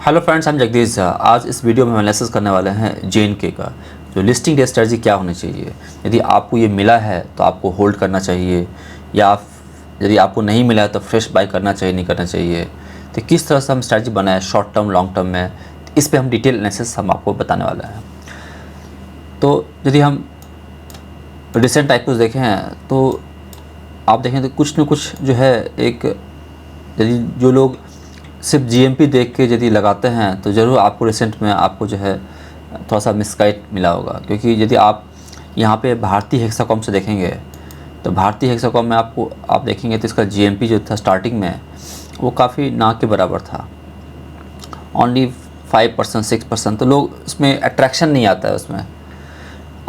Hello friends, हम जगदीश झा। आज इस वीडियो में हम एनालिसिस करने वाले हैं JNK का जो लिस्टिंग डे स्ट्रेटजी क्या होनी चाहिए। यदि आपको ये मिला है तो आपको होल्ड करना चाहिए, या यदि आपको नहीं मिला है तो फ्रेश बाय करना चाहिए, नहीं करना चाहिए। तो किस तरह से हम स्ट्रेटजी बनाए शॉर्ट टर्म लॉन्ग टर्म में, इस पर हम डिटेल एनालिसिस हम आपको बताने वाले हैं। तो यदि हम रिसेंट टाइप को देखें तो आप देखें तो कुछ न कुछ जो है एक, यदि जो लोग सिर्फ GMP देख के यदि लगाते हैं तो ज़रूर आपको रिसेंट में आपको जो है थोड़ा सा मिसगाइड मिला होगा। क्योंकि यदि आप यहाँ पे भारतीय हेक्साकॉम से देखेंगे तो भारतीय हेक्साकॉम में आप देखेंगे तो इसका GMP जो था स्टार्टिंग में वो काफ़ी ना के बराबर था, ओनली 5% 6%। तो लोग उसमें अट्रैक्शन नहीं आता है उसमें।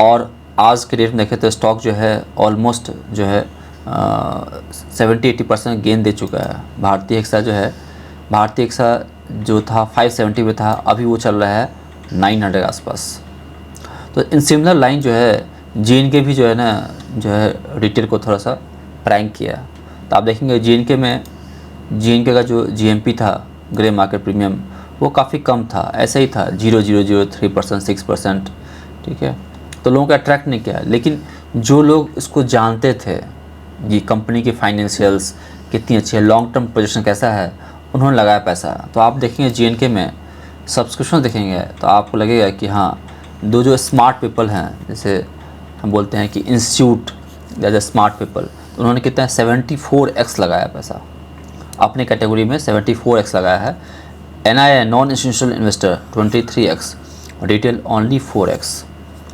और आज के डेट में देखें तो स्टॉक जो है ऑलमोस्ट जो है 70-80% गेन दे चुका है। भारतीय हेक्सा जो था 570 में था, अभी वो चल रहा है 900 आसपास। तो इन सिमिलर लाइन जो है JNK भी जो है ना, जो है रिटेल को थोड़ा सा प्रैंक किया। तो आप देखेंगे JNK का जो GMP था, ग्रे मार्केट प्रीमियम, वो काफ़ी कम था, ऐसा ही था 0.003% 6%। ठीक है, तो लोगों को अट्रैक्ट नहीं किया। लेकिन जो लोग इसको जानते थे, ये कंपनी की फाइनेंशियल्स कितनी अच्छी है, लॉन्ग टर्म पोजीशन कैसा है, उन्होंने लगाया पैसा। तो आप देखेंगे JNK में सब्सक्रिप्शन देखेंगे तो आपको लगेगा कि हाँ, जो स्मार्ट पीपल हैं, जैसे हम बोलते हैं कि इंस्टीट्यूट या जो स्मार्ट पीपल, तो उन्होंने कितना 74x लगाया पैसा अपने कैटेगरी में, 74x लगाया है। NII non institutional investor 23x, retail only 4x।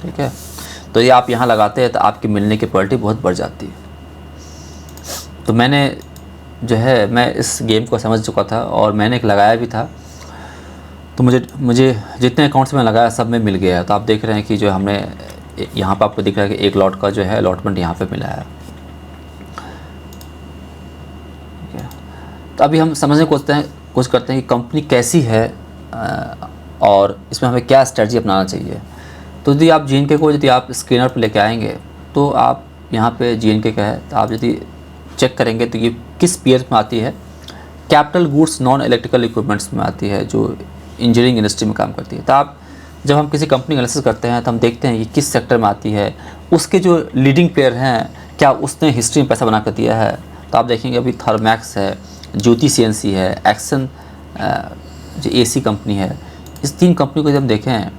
ठीक है, तो ये आप यहाँ लगाते हैं तो आपके मिलने की प्रोबेबिलिटी बहुत बढ़ जाती है। तो मैं इस गेम को समझ चुका था और मैंने एक लगाया भी था। तो मुझे जितने अकाउंट्स में लगाया सब में मिल गया है। तो आप देख रहे हैं कि जो हमने यहाँ पर आपको दिख रहा है कि एक लॉट का जो है अलॉटमेंट यहाँ पे मिला है। ठीक है, तो अभी हम समझने की कोशिश करते हैं कि कंपनी कैसी है और इसमें हमें क्या स्ट्रेटजी अपनाना चाहिए। तो यदि आप JNK को यदि आप स्क्रीनर पर लेके आएंगे तो आप यहाँ पे JNK का है, तो आप यदि चेक करेंगे तो ये किस पीयर में आती है, capital goods non electrical equipments में आती है, जो इंजीनियरिंग इंडस्ट्री में काम करती है। तो आप जब हम किसी कंपनी का एनालिसिस करते हैं तो हम देखते हैं कि किस सेक्टर में आती है, उसके जो लीडिंग प्लेयर हैं क्या उसने हिस्ट्री में पैसा बना कर दिया है। तो आप देखेंगे अभी थर्मैक्स है, ज्योति CNC है, एक्सन जो AC कंपनी है, इस 3 कंपनी को जब हम देखें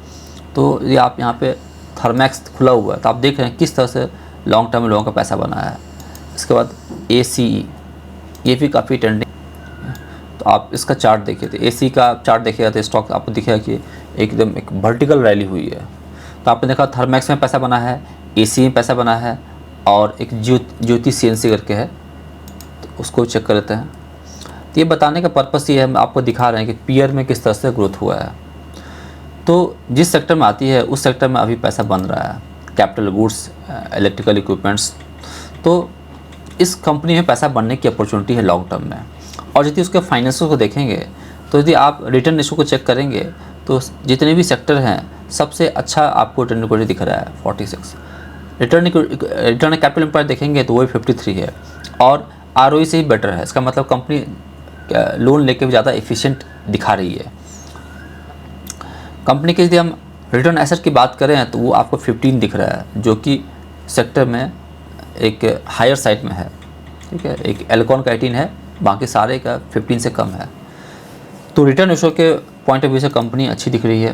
तो ये आप यहाँ पे थर्मैक्स खुला हुआ है तो आप देख रहे हैं किस तरह से लॉन्ग टर्म में लोगों का पैसा बना है। इसके बाद ACE, ये भी काफ़ी ट्रेंडिंग। तो आप इसका चार्ट देखिए, तो ACE का चार्ट देखिएगा तो स्टॉक आपको दिखेगा कि एकदम एक वर्टिकल रैली हुई है। तो आपने देखा थर्मैक्स में पैसा बना है, ACE में पैसा बना है, और एक ज्योति CNC करके है, तो उसको चेक कर लेते हैं। तो ये बताने का पर्पस ये है, हम आपको दिखा रहे हैं कि पीयर में किस तरह से ग्रोथ हुआ है। तो जिस सेक्टर में आती है उस सेक्टर में अभी पैसा बन रहा है, कैपिटल गुड्स, इलेक्ट्रिकल इक्विपमेंट्स। तो इस कंपनी में पैसा बनने की अपॉर्चुनिटी है लॉन्ग टर्म में। और यदि उसके फाइनेंशियल को देखेंगे तो यदि आप रिटर्न रेशो को चेक करेंगे तो जितने भी सेक्टर हैं सबसे अच्छा आपको रिटर्न इक्विटी दिख रहा है 46। रिटर्न कैपिटल एम्प्लॉयड देखेंगे तो वही 53 है, और ROE से ही बेटर है। इसका मतलब कंपनी लोन लेके भी ज़्यादा एफिशिएंट दिखा रही है। कंपनी की यदि हम रिटर्न एसेट की बात करें तो वो आपको 15 दिख रहा है, जो कि सेक्टर में एक हायर साइड में है। ठीक है, एक एल्कॉन का 18 है, बाकी सारे का 15 से कम है। तो रिटर्न रेशो के पॉइंट ऑफ व्यू से कंपनी अच्छी दिख रही है।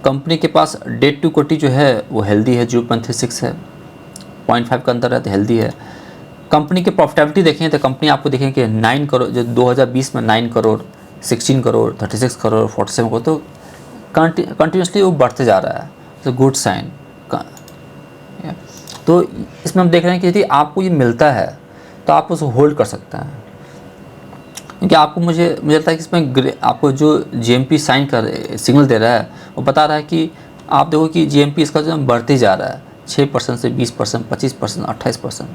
कंपनी के पास डेट टू इक्विटी जो है वो हेल्दी है, 0.36 है, 0.5 का अंतर है तो हेल्दी है। कंपनी की प्रॉफिटेबिलिटी देखें तो कंपनी आपको देखें कि 9 करोड़, जो 2020 में 9 करोड़, 16 करोड़, 36 करोड़, 47 करोड़, तो कंटिन्यूसली वो बढ़ते जा रहा है। तो गुड साइन। तो इसमें हम देख रहे हैं कि यदि आपको ये मिलता है तो आप उसे होल्ड कर सकते हैं। क्योंकि आपको मुझे लगता है कि इसमें आपको जो GMP साइन कर सिग्नल दे रहा है वो बता रहा है कि आप देखो कि GMP इसका जो बढ़ते जा रहा है 6% से 20%, 25%, 28%।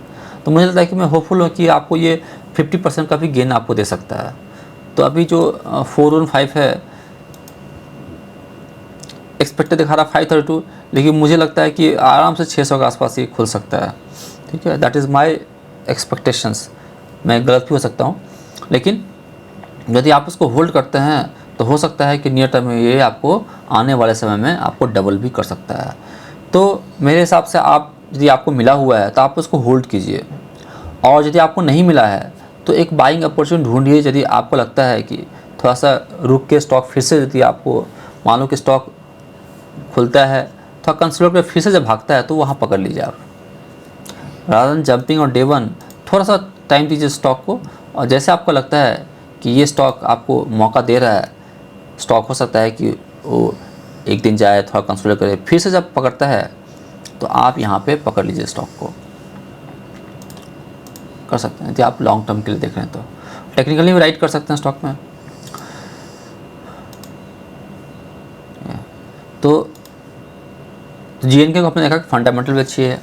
तो मुझे लगता है कि मैं होपफुल हूँ कि आपको ये 50% का भी गेन आपको दे सकता है। तो अभी जो 415 है, एक्सपेक्टेड दिखा रहा 532, लेकिन मुझे लगता है कि आराम से 600 के आसपास ये खुल सकता है। ठीक है, दैट इज़ माय एक्सपेक्टेशंस। मैं गलत भी हो सकता हूँ, लेकिन यदि आप उसको होल्ड करते हैं तो हो सकता है कि नियर टर्म में ये आपको आने वाले समय में आपको डबल भी कर सकता है। तो मेरे हिसाब से आप यदि आपको मिला हुआ है तो आप उसको होल्ड कीजिए, और यदि आपको नहीं मिला है तो एक बाइंग अपॉर्चुनिटी ढूंढिए। यदि आपको लगता है कि थोड़ा सा रुक के स्टॉक फिर से, यदि आपको मान लो कि स्टॉक खुलता है थोड़ा कंसिडर कर फिर से जब भागता है तो वहाँ पकड़ लीजिए आप, रादर देन जंपिंग और डे वन। थोड़ा सा टाइम दीजिए स्टॉक को, और जैसे आपको लगता है कि ये स्टॉक आपको मौका दे रहा है, स्टॉक हो सकता है कि वो एक दिन जाए थोड़ा कंसिडर करे, फिर से जब पकड़ता है तो आप यहाँ पे पकड़ लीजिए स्टॉक को, कर सकते हैं। यदि आप लॉन्ग टर्म के लिए देख रहे हैं तो टेक्निकली भी राइट कर सकते हैं स्टॉक में। तो जीएनके को आपने देखा कि फंडामेंटल भी अच्छी है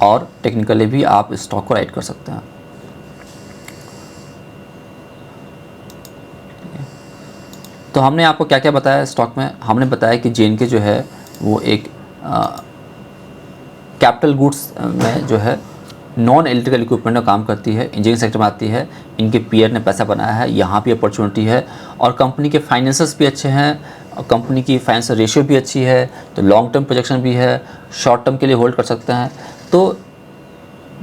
और टेक्निकली भी आप स्टॉक को राइट कर सकते हैं। तो हमने आपको क्या क्या बताया स्टॉक में? हमने बताया कि जीएनके जो है वो एक कैपिटल गुड्स में जो है नॉन इलेक्ट्रिकल इक्विपमेंट में काम करती है, इंजीनियरिंग सेक्टर में आती है। इनके पीयर ने पैसा बनाया है, यहाँ भी अपॉर्चुनिटी है, और कंपनी के फाइनेंसेस भी अच्छे हैं, और कंपनी की फाइनेंशियल रेशियो भी अच्छी है, तो लॉन्ग टर्म प्रोजेक्शन भी है, शॉर्ट टर्म के लिए होल्ड कर सकते हैं। तो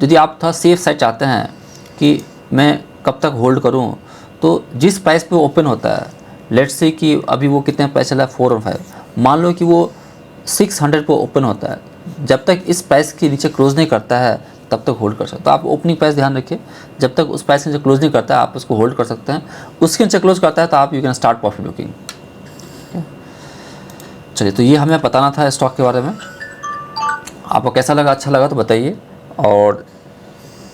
यदि आप थोड़ा सेफ साइड चाहते हैं कि मैं कब तक होल्ड करूं, तो जिस प्राइस पे ओपन होता है, लेट्स से कि अभी वो कितने प्राइस चला है 4 और 5, मान लो कि वो 600 पे ओपन होता है, जब तक इस प्राइस के नीचे क्लोज नहीं करता है तब तक होल्ड कर सकते। तो आप ओपनिंग प्राइस ध्यान रखिए, जब तक उस प्राइस के नीचे क्लोज नहीं करता है आप उसको होल्ड कर सकते हैं, उसके नीचे क्लोज करता है तो आप you can start profit booking. चलिए, तो ये हमें बताना था स्टॉक के बारे में। आपको कैसा लगा? अच्छा लगा तो बताइए, और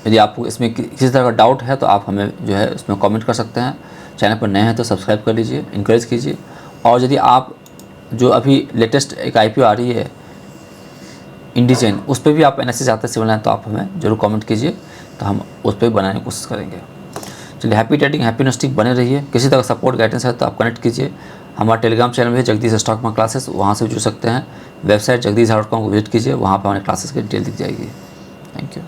यदि आपको इसमें किसी तरह का डाउट है तो आप हमें जो है इसमें कमेंट कर सकते हैं। चैनल पर नए हैं तो सब्सक्राइब कर लीजिए, इनकरेज कीजिए, और यदि आप जो अभी लेटेस्ट एक IPO आ रही है इंडिचेन, उस पर भी आप एनालिसिस चाहते हैं सिमिलर, तो आप हमें जरूर कमेंट कीजिए, तो हम उस पर भी बनाने की कोशिश करेंगे। चलिए, हैप्पी ट्रेडिंग, हैप्पी इन्वेस्टिंग बने रहिए। किसी तरह का सपोर्ट गाइडेंस है तो आप कनेक्ट कीजिए। हमारा टेलीग्राम चैनल भी है जगदीश स्टॉक मार्केट क्लासेस, वहाँ से भी जुड़ सकते हैं। वेबसाइट jagdish.com को विजिट कीजिए, वहाँ पर हमारे क्लासेस की डिटेल दिख जाएगी। Thank you.